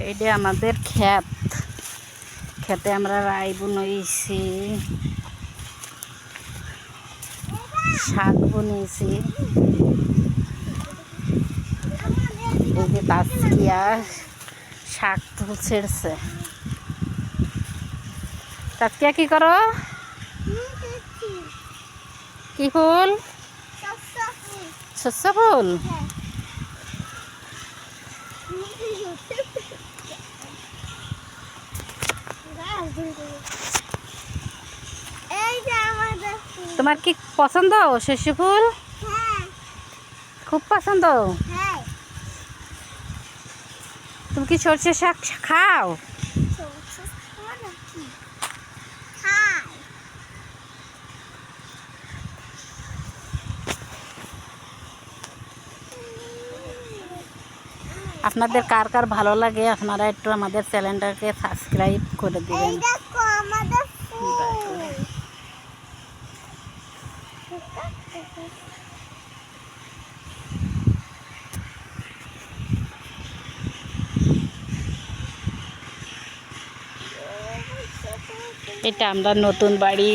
এইটা আমাদের ক্ষেত, খেতে আমরা রাই বুনইছি, শাক বুনেছি। এই যে তাসকিয়া শাক ছেড়ছে। তাসকিয়া কি করো? কি ফুল? শস্য ফুল। তোমার কি পছন্দ শস্য ফুল? খুব পছন্দ। তুমি কি সরষে শাক খাও? আপনাদের কার কার ভালো লাগে আপনারা একটু আমাদের চ্যানেলটাকে সাবস্ক্রাইব করে দিবেন। এটা আমরা নতুন বাড়ি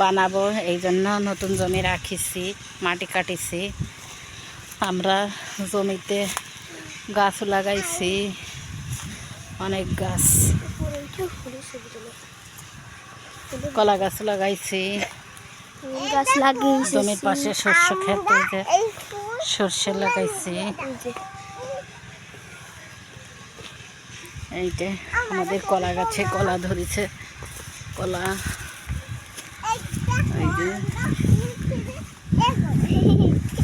বানাবো, এই জন্য নতুন জমি রাখিছি, মাটি কাটিছি। আমরা জমিতে গাছ লাগাইছি, অনেক গাছ, কলা গাছ লাগাইছি। জমির পাশে শস্য খেতে সর্ষে লাগাইছি। এইটা আমাদের কলা গাছে কলা ধরেছে, কলা। এই যে